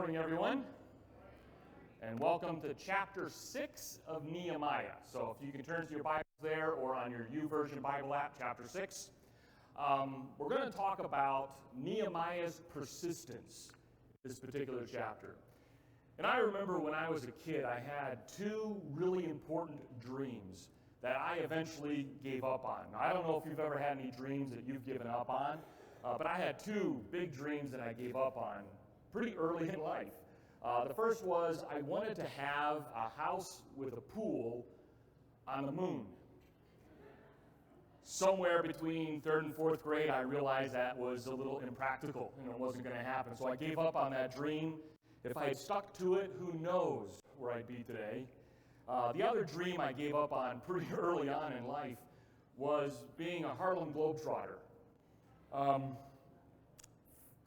morning, everyone, and welcome to chapter 6 of Nehemiah. So if you can turn to your Bibles there or on your YouVersion Bible app, chapter 6. We're going to talk about Nehemiah's persistence, this particular chapter. And I remember when I was a kid, I had two really important dreams that I eventually gave up on. Now, I don't know if you've ever had any dreams that you've given up on, but I had two big dreams that I gave up on pretty early in life. The first was I wanted to have a house with a pool on the moon. Somewhere between third and fourth grade, I realized that was a little impractical. It wasn't going to happen. So I gave up on that dream. If I had stuck to it, who knows where I'd be today. The other dream I gave up on pretty early on in life was being a Harlem Globetrotter.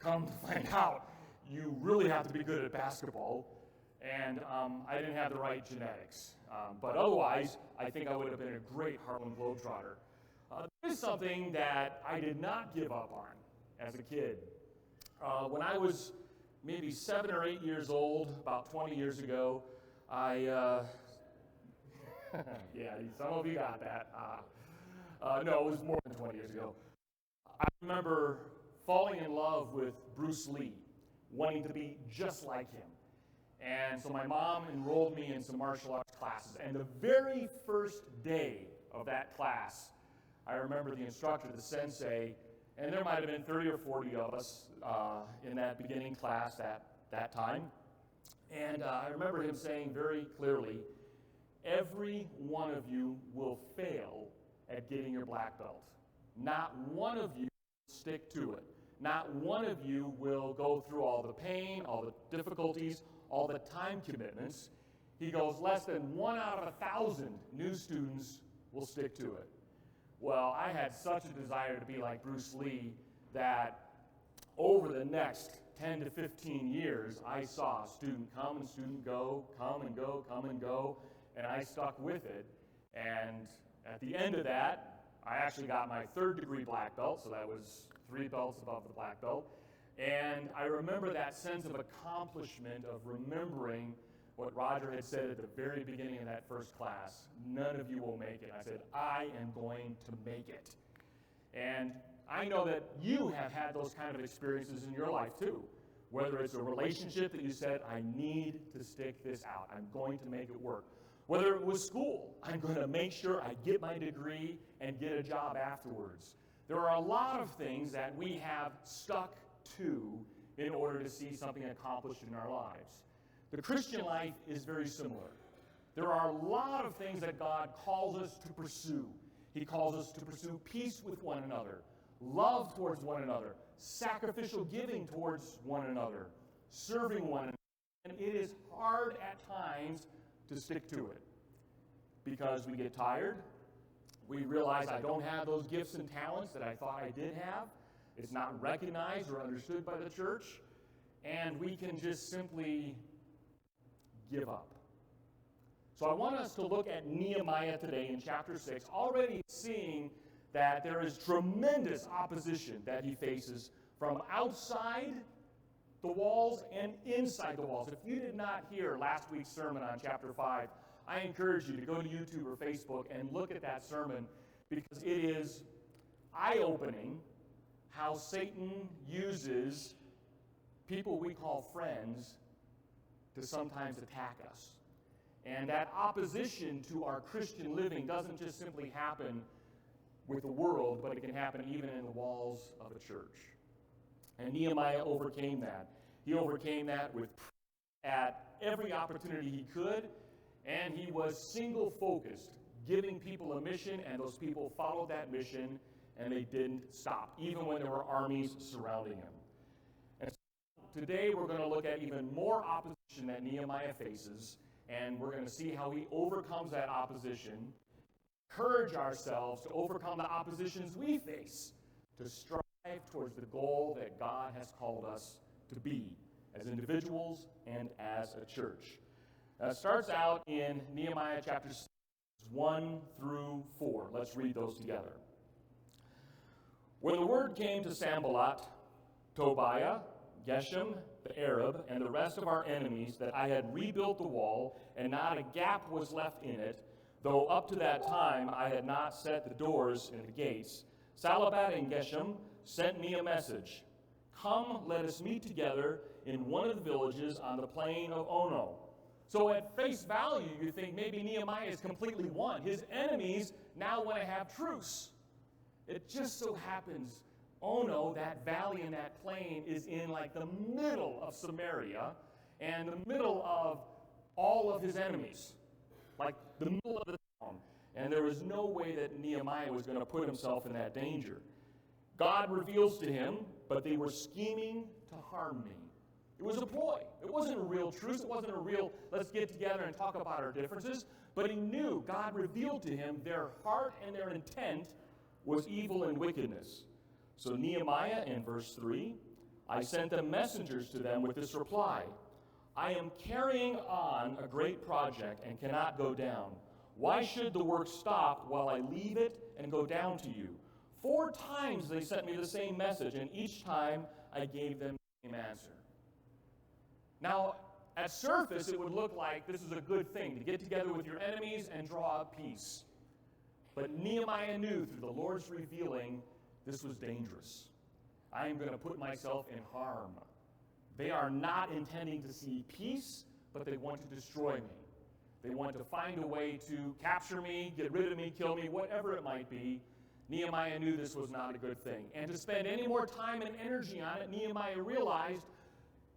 Come to find out, you really have to be good at basketball, and I didn't have the right genetics. But otherwise, I think I would have been a great Harlem Globetrotter. This is something that I did not give up on as a kid. When I was maybe 7 or 8 years old, about 20 years ago, yeah, some of you got that. No, it was more than 20 years ago. I remember falling in love with Bruce Lee, wanting to be just like him. And so my mom enrolled me in some martial arts classes. And the very first day of that class, I remember the instructor, the sensei, and there might have been 30 or 40 of us in that beginning class at that time. And I remember him saying very clearly, every one of you will fail at getting your black belt. Not one of you will stick to it. Not one of you will go through all the pain, all the difficulties, all the time commitments. He goes, less than 1 out of 1,000 new students will stick to it. Well, I had such a desire to be like Bruce Lee that over the next 10 to 15 years, I saw student come and student go, come and go, come and go, and I stuck with it. And at the end of that, I actually got my 3rd degree black belt, so that was 3 belts above the black belt. And I remember that sense of accomplishment of remembering what Roger had said at the very beginning of that first class, none of you will make it. I said, I am going to make it. And I know that you have had those kind of experiences in your life too. Whether it's a relationship that you said, I need to stick this out. I'm going to make it work. Whether it was school, I'm going to make sure I get my degree and get a job afterwards. There are a lot of things that we have stuck to in order to see something accomplished in our lives. The Christian life is very similar. There are a lot of things that God calls us to pursue. He calls us to pursue peace with one another, love towards one another, sacrificial giving towards one another, serving one another. And it is hard at times to stick to it because we get tired. We realize I don't have those gifts and talents that I thought I did have. It's not recognized or understood by the church. And we can just simply give up. So I want us to look at Nehemiah today in chapter 6, already seeing that there is tremendous opposition that he faces from outside the walls and inside the walls. If you did not hear last week's sermon on chapter 5, I encourage you to go to YouTube or Facebook and look at that sermon because it is eye-opening how Satan uses people we call friends to sometimes attack us. And that opposition to our Christian living doesn't just simply happen with the world, but it can happen even in the walls of a church. And Nehemiah overcame that. He overcame that with at every opportunity he could, and he was single-focused, giving people a mission, and those people followed that mission, and they didn't stop, even when there were armies surrounding him. And so today we're going to look at even more opposition that Nehemiah faces, and we're going to see how he overcomes that opposition, encourage ourselves to overcome the oppositions we face, to strive towards the goal that God has called us to be as individuals and as a church. It starts out in Nehemiah chapter 6, 1 through 4. Let's read those together. When the word came to Sanballat, Tobiah, Geshem, the Arab, and the rest of our enemies that I had rebuilt the wall, and not a gap was left in it, though up to that time I had not set the doors and the gates. Sanballat and Geshem sent me a message. Come, let us meet together in one of the villages on the plain of Ono. So at face value, you think maybe Nehemiah is completely won. His enemies now want to have truce. It just so happens Ono, that valley and that plain, is in like the middle of Samaria and the middle of all of his enemies, like the middle of the town. And there was no way that Nehemiah was going to put himself in that danger. God reveals to him, but they were scheming to harm me. It was a ploy. It wasn't a real truce. It wasn't a real, let's get together and talk about our differences. But he knew, God revealed to him, their heart and their intent was evil and wickedness. So Nehemiah, in verse 3, I sent them messengers to them with this reply. I am carrying on a great project and cannot go down. Why should the work stop while I leave it and go down to you? 4 times they sent me the same message, and each time I gave them the same answer. Now, at surface, it would look like this is a good thing, to get together with your enemies and draw up peace. But Nehemiah knew through the Lord's revealing this was dangerous. I am going to put myself in harm. They are not intending to see peace, but they want to destroy me. They want to find a way to capture me, get rid of me, kill me, whatever it might be. Nehemiah knew this was not a good thing. And to spend any more time and energy on it, Nehemiah realized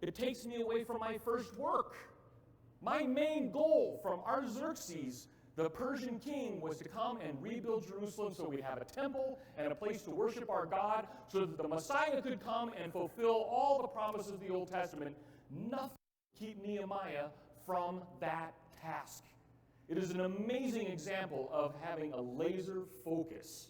it takes me away from my first work. My main goal from Artaxerxes, the Persian king, was to come and rebuild Jerusalem so we'd have a temple and a place to worship our God so that the Messiah could come and fulfill all the promises of the Old Testament. Nothing to keep Nehemiah from that task. It is an amazing example of having a laser focus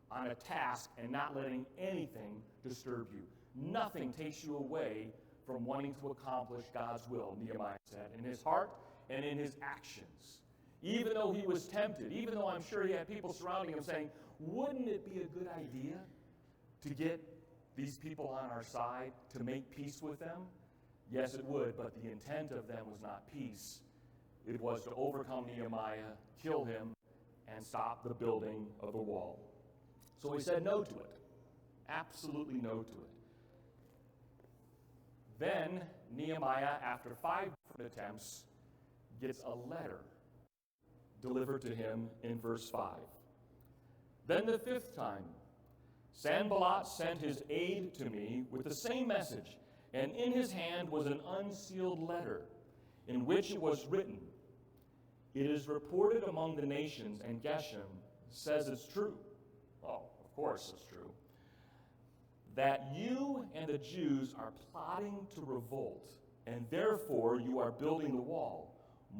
on a task and not letting anything disturb you. Nothing takes you away from wanting to accomplish God's will, Nehemiah said, in his heart and in his actions. Even though he was tempted, even though I'm sure he had people surrounding him saying, wouldn't it be a good idea to get these people on our side, to make peace with them? Yes, it would, but the intent of them was not peace. It was to overcome Nehemiah, kill him, and stop the building of the wall. So he said no to it. Absolutely no to it. Then Nehemiah, after 5 different attempts, gets a letter delivered to him in verse 5. Then the 5th time, Sanballat sent his aide to me with the same message, and in his hand was an unsealed letter, in which it was written, "It is reported among the nations, and Geshem says it's true." Oh, of course it's true. "That you and the Jews are plotting to revolt, and therefore you are building the wall.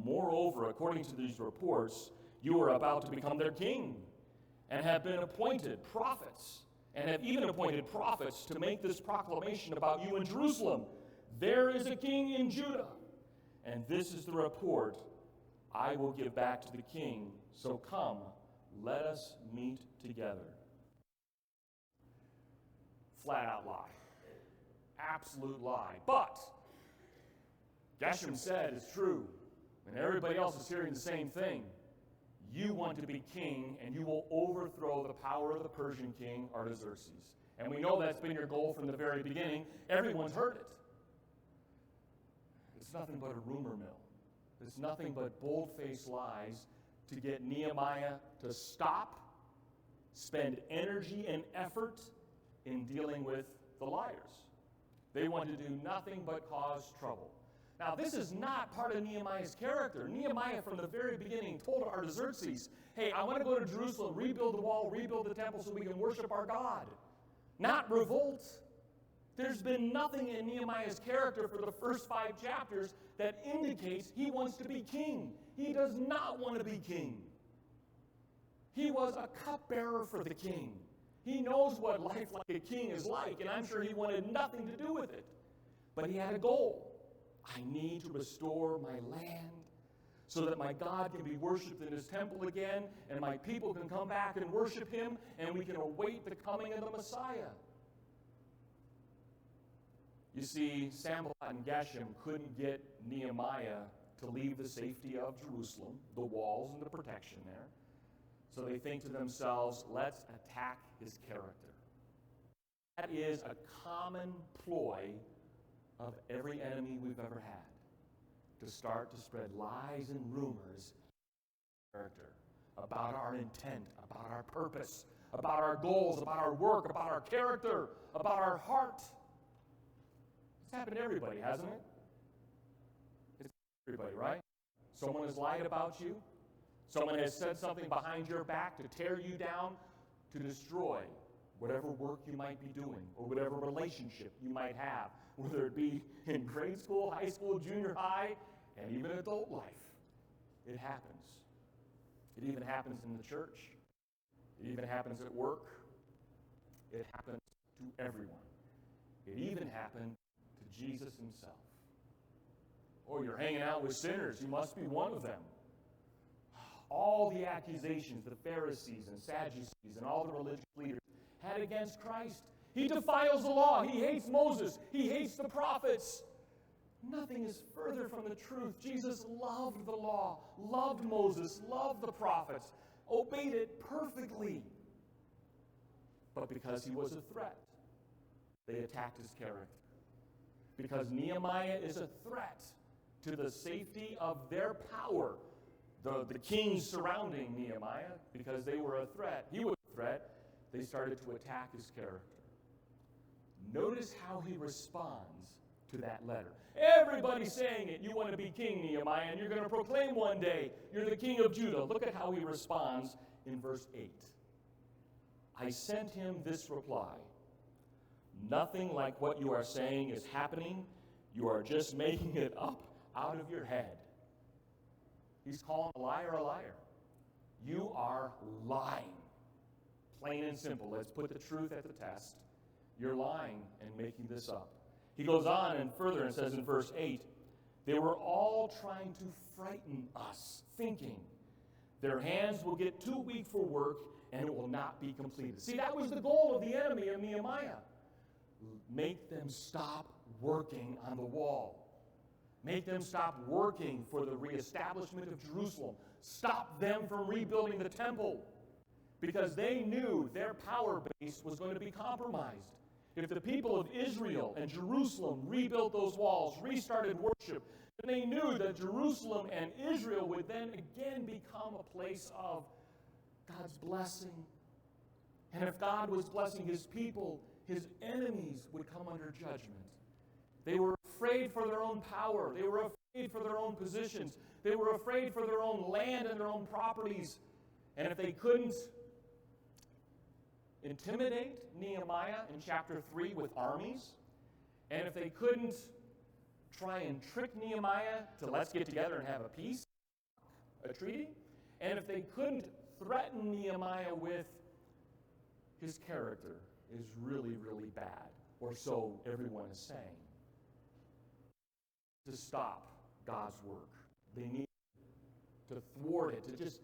Moreover, according to these reports, you are about to become their king, and have been appointed prophets, and have even appointed prophets to make this proclamation about you in Jerusalem. There is a king in Judah, and this is the report I will give back to the king. So come, let us meet together." Flat out lie. Absolute lie. But Geshem said it's true, and everybody else is hearing the same thing. You want to be king, and you will overthrow the power of the Persian king, Artaxerxes. And we know that's been your goal from the very beginning. Everyone's heard it. It's nothing but a rumor mill. It's nothing but bold-faced lies to get Nehemiah to stop, spend energy and effort in dealing with the liars. They want to do nothing but cause trouble. Now, this is not part of Nehemiah's character. Nehemiah, from the very beginning, told Artaxerxes, hey, I want to go to Jerusalem, rebuild the wall, rebuild the temple so we can worship our God, not revolt. There's been nothing in Nehemiah's character for the first 5 chapters that indicates he wants to be king. He does not want to be king. He was a cupbearer for the king. He knows what life like a king is like, and I'm sure he wanted nothing to do with it. But he had a goal. I need to restore my land so that my God can be worshipped in his temple again, and my people can come back and worship him, and we can await the coming of the Messiah. You see, Sanballat and Geshem couldn't get Nehemiah to leave the safety of Jerusalem, the walls and the protection there. So they think to themselves, let's attack his character. That is a common ploy of every enemy we've ever had, to start to spread lies and rumors about our character, about our intent, about our purpose, about our goals, about our work, about our character, about our heart. It's happened to everybody, hasn't it? It's everybody, right? Someone has lied about you. Someone has said something behind your back to tear you down, to destroy whatever work you might be doing or whatever relationship you might have, whether it be in grade school, high school, junior high, and even adult life. It happens. It even happens in the church. It even happens at work. It happens to everyone. It even happened to Jesus himself. Oh, you're hanging out with sinners. You must be one of them. All the accusations the Pharisees and Sadducees and all the religious leaders had against Christ. He defiles the law. He hates Moses. He hates the prophets. Nothing is further from the truth. Jesus loved the law, loved Moses, loved the prophets, obeyed it perfectly. But because he was a threat, they attacked his character. Because Nehemiah is a threat to the safety of their power. The kings surrounding Nehemiah, because they were a threat, he was a threat, they started to attack his character. Notice how he responds to that letter. Everybody's saying it. You want to be king, Nehemiah, and you're going to proclaim one day you're the king of Judah. Look at how he responds in verse 8. I sent him this reply. Nothing like what you are saying is happening. You are just making it up out of your head. He's calling a liar a liar. You are lying. Plain and simple. Let's put the truth at the test. You're lying and making this up. He goes on and further and says in verse 8, they were all trying to frighten us, thinking their hands will get too weak for work and it will not be completed. See, that was the goal of the enemy of Nehemiah. Make them stop working on the wall. Make them stop working for the reestablishment of Jerusalem. Stop them from rebuilding the temple. Because they knew their power base was going to be compromised. If the people of Israel and Jerusalem rebuilt those walls, restarted worship, then they knew that Jerusalem and Israel would then again become a place of God's blessing. And if God was blessing his people, his enemies would come under judgment. They were afraid for their own power. They were afraid for their own positions. They were afraid for their own land and their own properties. And if they couldn't intimidate Nehemiah in chapter 3 with armies, and if they couldn't try and trick Nehemiah to let's get together and have a peace, a treaty, and if they couldn't threaten Nehemiah with his character is really, really bad, or so everyone is saying, to stop God's work. They need to thwart it, to just,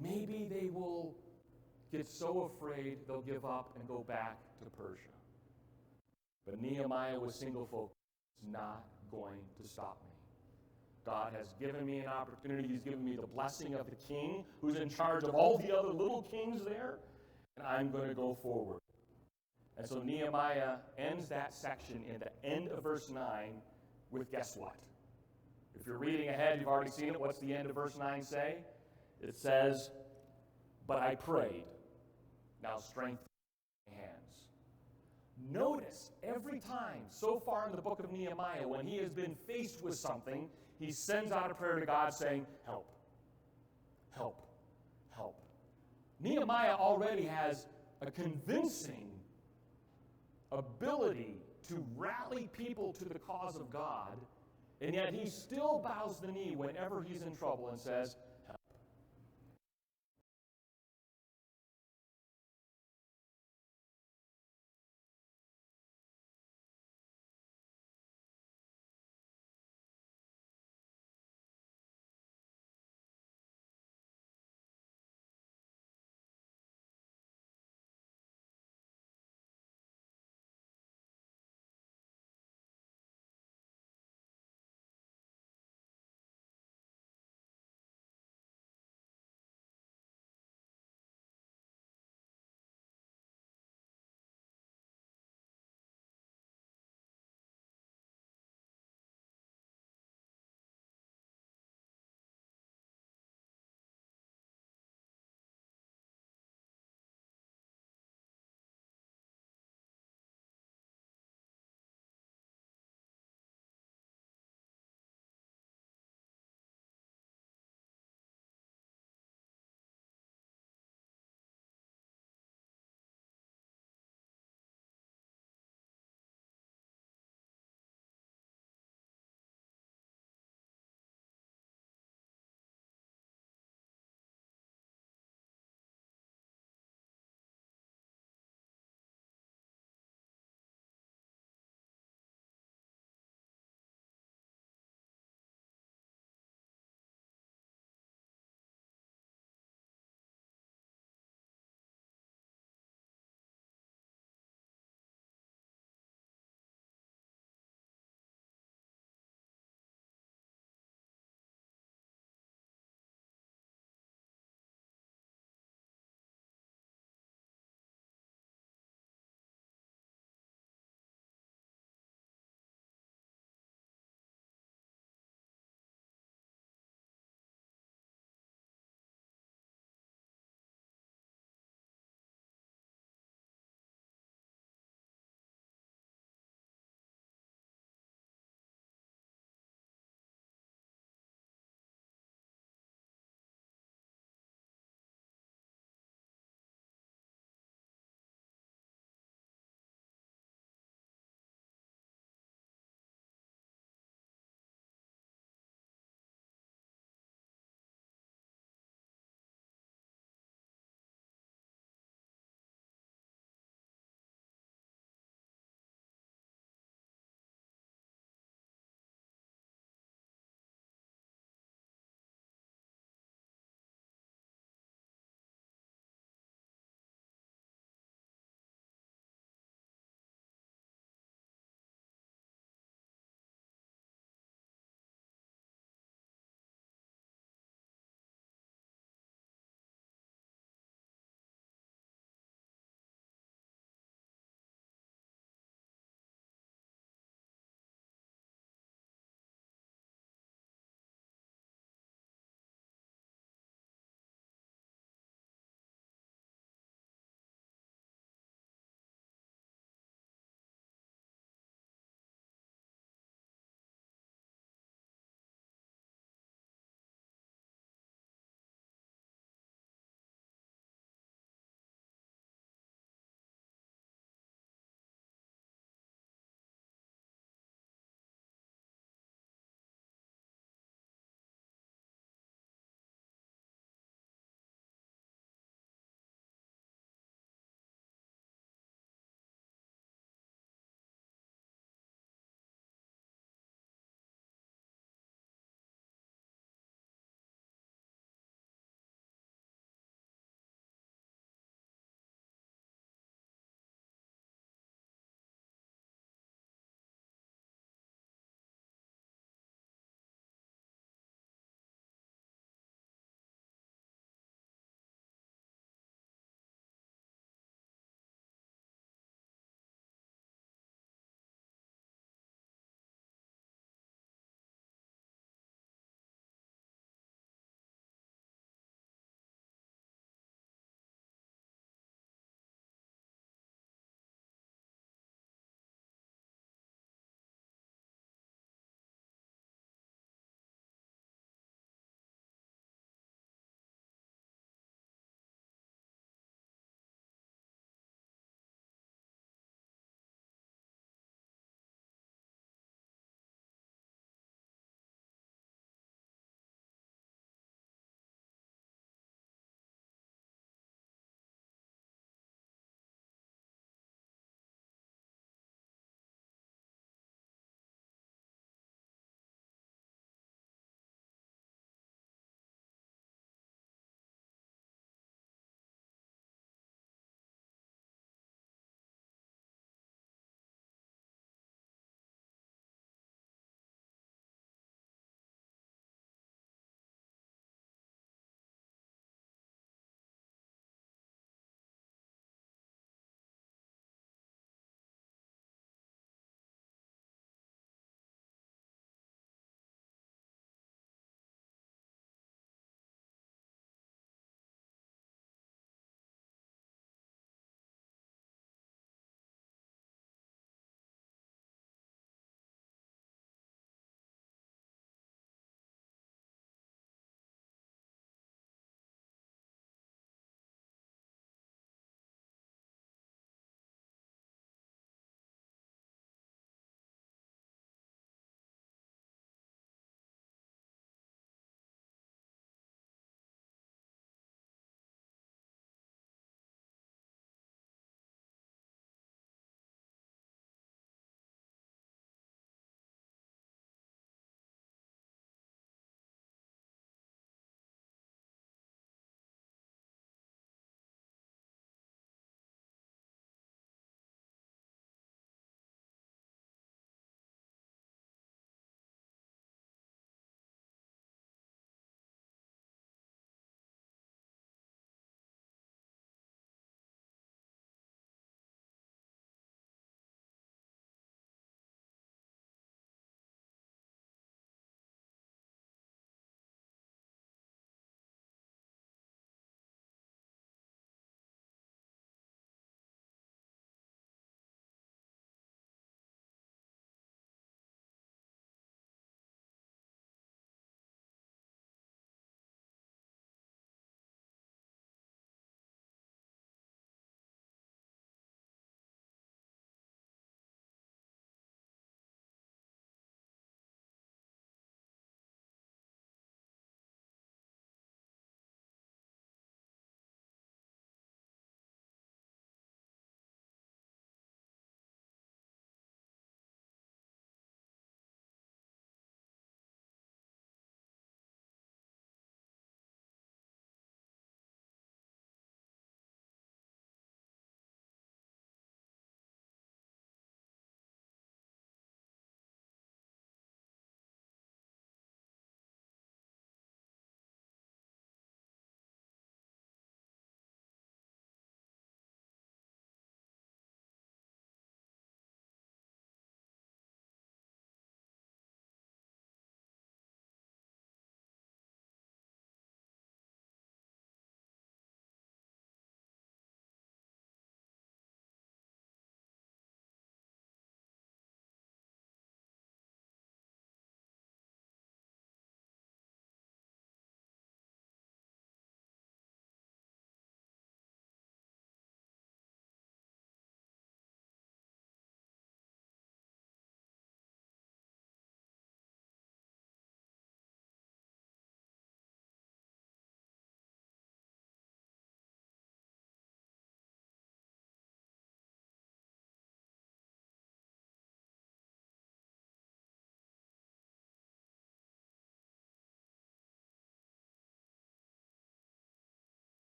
maybe they will get so afraid they'll give up and go back to Persia. But Nehemiah was single focused. It's not going to stop me. God has given me an opportunity. He's given me the blessing of the king who's in charge of all the other little kings there, and I'm going to go forward. And so Nehemiah ends that section in the end of verse 9 with guess what? If you're reading ahead, you've already seen it. What's the end of verse 9 say? It says, but I prayed. Now strengthen my hands. Notice every time so far in the book of Nehemiah, when he has been faced with something, he sends out a prayer to God saying, help, help, help. Nehemiah already has a convincing ability to rally people to the cause of God, and yet he still bows the knee whenever he's in trouble and says,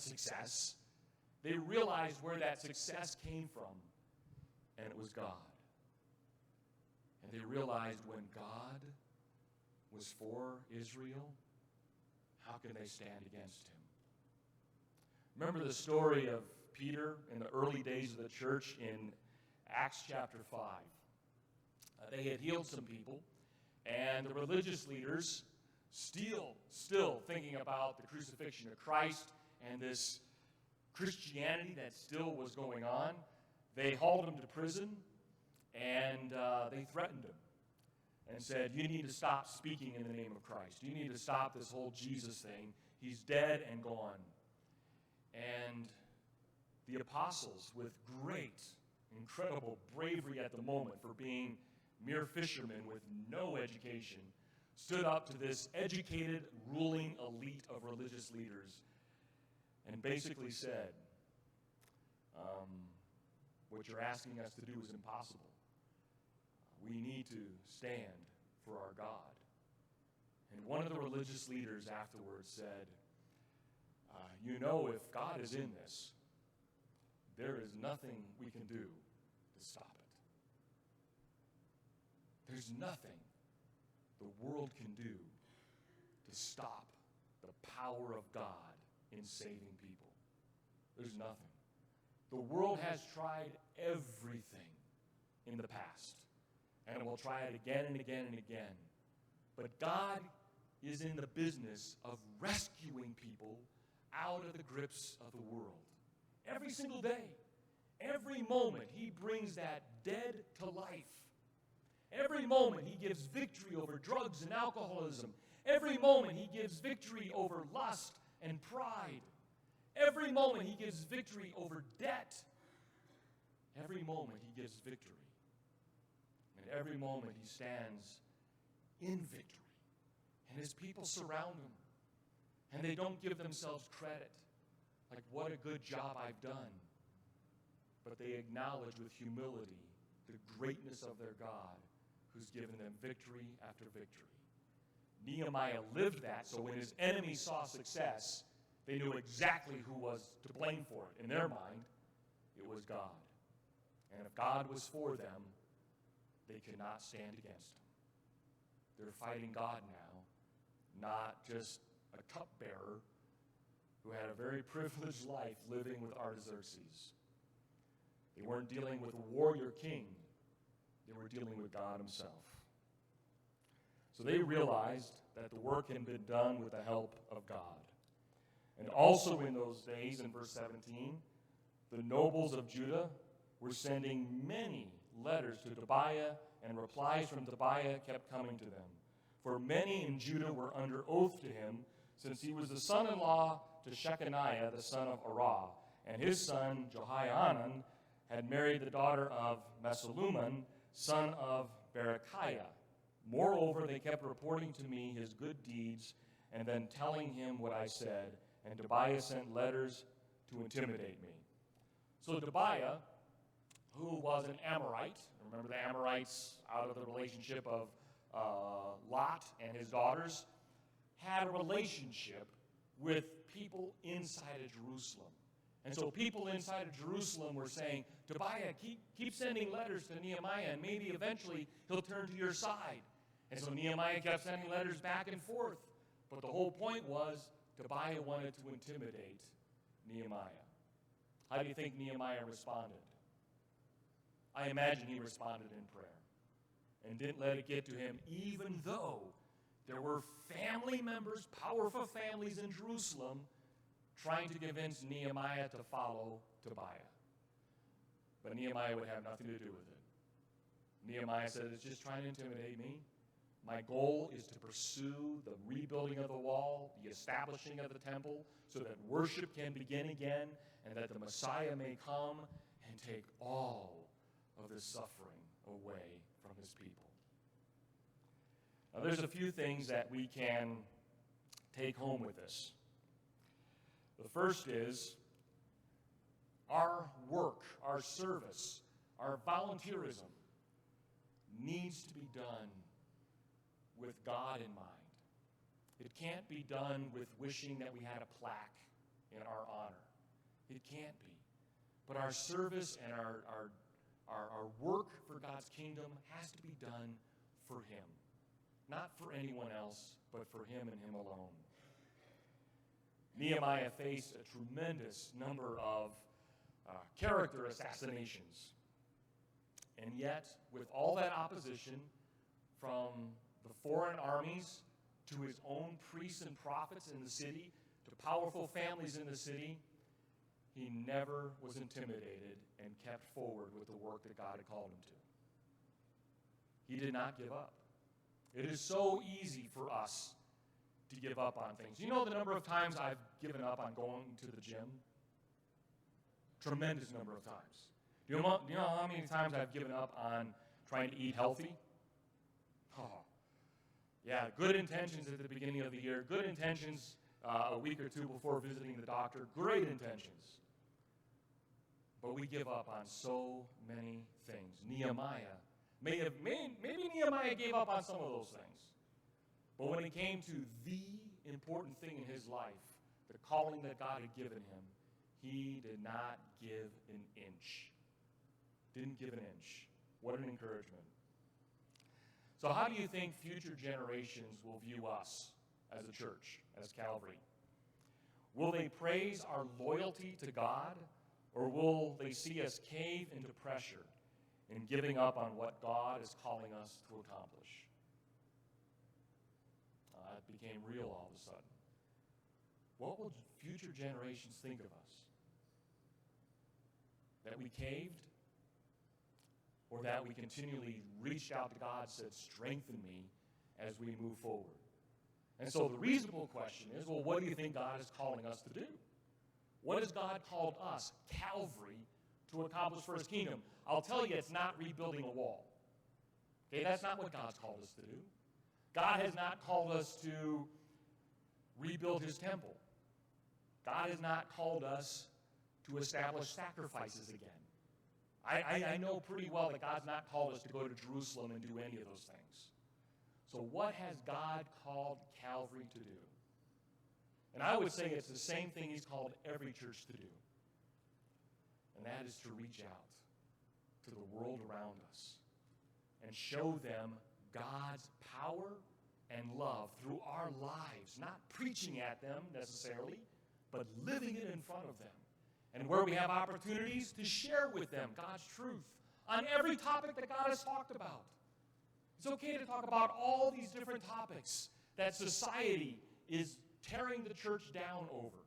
success. They realized where that success came from, and it was God. And they realized when God was for Israel, how can they stand against him? Remember the story of Peter in the early days of the church in Acts chapter 5. They had healed some people, and the religious leaders, still thinking about the crucifixion of Christ and this Christianity that still was going on, they hauled him to prison, and they threatened him and said, you need to stop speaking in the name of Christ. You need to stop this whole Jesus thing. He's dead and gone. And the apostles, with great, incredible bravery at the moment for being mere fishermen with no education, stood up to this educated, ruling elite of religious leaders and basically said, what you're asking us to do is impossible. We need to stand for our God. And one of the religious leaders afterwards said, if God is in this, there is nothing we can do to stop it. There's nothing the world can do to stop the power of God in saving people. There's nothing. The world has tried everything in the past, and it will try it again and again and again. But God is in the business of rescuing people out of the grips of the world. Every single day, every moment, he brings that dead to life. Every moment, he gives victory over drugs and alcoholism. Every moment, he gives victory over lust and pride. Every moment, he gives victory over debt. Every moment, he gives victory. And every moment, he stands in victory. And his people surround him. And they don't give themselves credit, like, what a good job I've done. But they acknowledge with humility the greatness of their God, who's given them victory after victory. Nehemiah lived that, so when his enemies saw success, they knew exactly who was to blame for it. In their mind, it was God. And if God was for them, they could not stand against him. They're fighting God now, not just a cupbearer who had a very privileged life living with Artaxerxes. They weren't dealing with a warrior king. They were dealing with God himself. So they realized that the work had been done with the help of God. And also in those days, in verse 17, the nobles of Judah were sending many letters to Tobiah, and replies from Tobiah kept coming to them. For many in Judah were under oath to him, since he was the son-in-law to Shechaniah, the son of Arah, and his son Jehohanan had married the daughter of Mesulman, son of Berechiah. Moreover, they kept reporting to me his good deeds, and then telling him what I said, and Tobiah sent letters to intimidate me. So Tobiah, who was an Amorite, remember the Amorites out of the relationship of Lot and his daughters, had a relationship with people inside of Jerusalem. And so people inside of Jerusalem were saying, Tobiah, keep sending letters to Nehemiah, and maybe eventually he'll turn to your side. And so Nehemiah kept sending letters back and forth. But the whole point was Tobiah wanted to intimidate Nehemiah. How do you think Nehemiah responded? I imagine he responded in prayer and didn't let it get to him, even though there were family members, powerful families in Jerusalem, trying to convince Nehemiah to follow Tobiah. But Nehemiah would have nothing to do with it. Nehemiah said, it's just trying to intimidate me. My goal is to pursue the rebuilding of the wall, the establishing of the temple, so that worship can begin again, and that the Messiah may come and take all of this suffering away from his people. Now, there's a few things that we can take home with this. The first is our work, our service, our volunteerism needs to be done with God in mind. It can't be done with wishing that we had a plaque in our honor. It can't be. But our service and our work for God's kingdom has to be done for him. Not for anyone else, but for him and him alone. Nehemiah faced a tremendous number of character assassinations. And yet, with all that opposition from the foreign armies to his own priests and prophets in the city, to powerful families in the city, he never was intimidated and kept forward with the work that God had called him to. He did not give up. It is so easy for us to give up on things. You know the number of times I've given up on going to the gym? Tremendous number of times. Do you know how many times I've given up on trying to eat healthy? Oh, yeah, good intentions at the beginning of the year, good intentions a week or two before visiting the doctor, great intentions. But we give up on so many things. Nehemiah, maybe Nehemiah gave up on some of those things. But when it came to the important thing in his life, the calling that God had given him, he did not give an inch. Didn't give an inch. What an encouragement. So how do you think future generations will view us as a church, as Calvary? Will they praise our loyalty to God, or will they see us cave into pressure in giving up on what God is calling us to accomplish? It became real all of a sudden. What will future generations think of us? That we caved? Or that we continually reached out to God, said, strengthen me as we move forward? And so the reasonable question is, well, what do you think God is calling us to do? What has God called us, Calvary, to accomplish for his kingdom? I'll tell you, it's not rebuilding a wall. Okay, that's not what God's called us to do. God has not called us to rebuild his temple. God has not called us to establish sacrifices again. I know pretty well that God's not called us to go to Jerusalem and do any of those things. So what has God called Calvary to do? And I would say it's the same thing he's called every church to do. And that is to reach out to the world around us and show them God's power and love through our lives, not preaching at them necessarily, but living it in front of them. And where we have opportunities to share with them God's truth on every topic that God has talked about. It's okay to talk about all these different topics that society is tearing the church down over,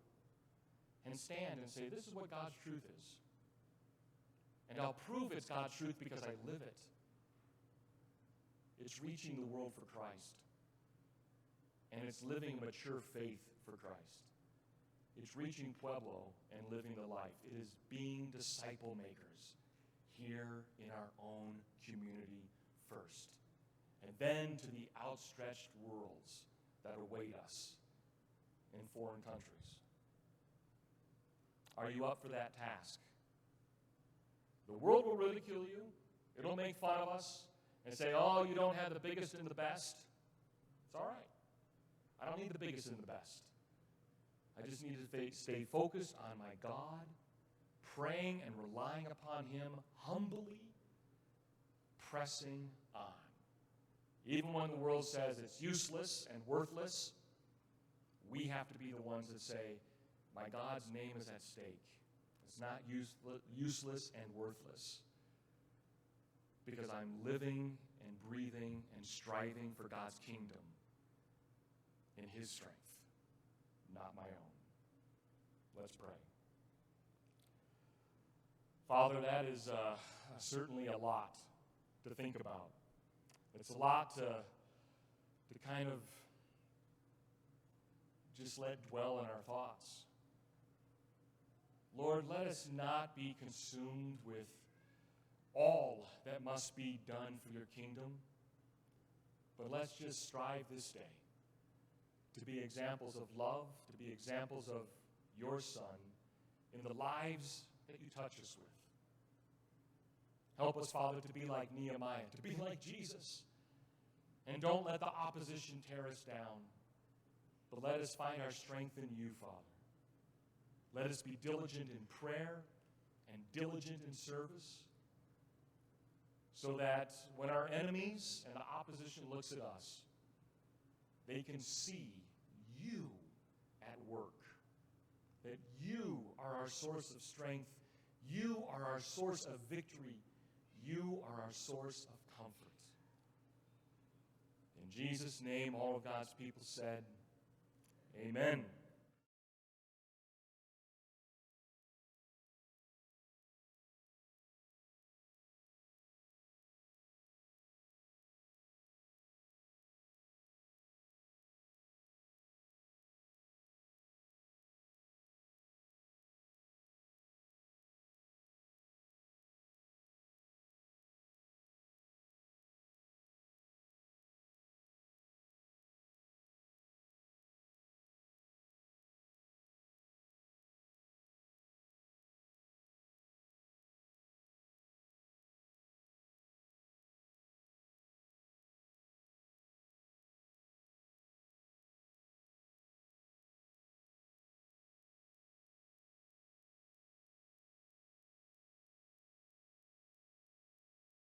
and stand and say, this is what God's truth is. And I'll prove it's God's truth because I live it. It's reaching the world for Christ. And it's living a mature faith for Christ. It's reaching Pueblo and living the life. It is being disciple makers here in our own community first. And then to the outstretched worlds that await us in foreign countries. Are you up for that task? The world will ridicule you. It'll make fun of us and say, oh, you don't have the biggest and the best. It's all right. I don't need the biggest and the best. I just need to stay focused on my God, praying and relying upon him, humbly pressing on. Even when the world says it's useless and worthless, we have to be the ones that say, my God's name is at stake. It's not useless and worthless. Because I'm living and breathing and striving for God's kingdom in his strength, not my own. Let's pray. Father, that is certainly a lot to think about. It's a lot to kind of just let dwell in our thoughts. Lord, let us not be consumed with all that must be done for your kingdom, but let's just strive this day to be examples of love, to be examples of your Son in the lives that you touch us with. Help us, Father, to be like Nehemiah, to be like Jesus. And don't let the opposition tear us down, but let us find our strength in you, Father. Let us be diligent in prayer and diligent in service, so that when our enemies and the opposition looks at us, they can see you at work, that you are our source of strength, you are our source of victory, you are our source of comfort. In Jesus' name, all of God's people said, Amen.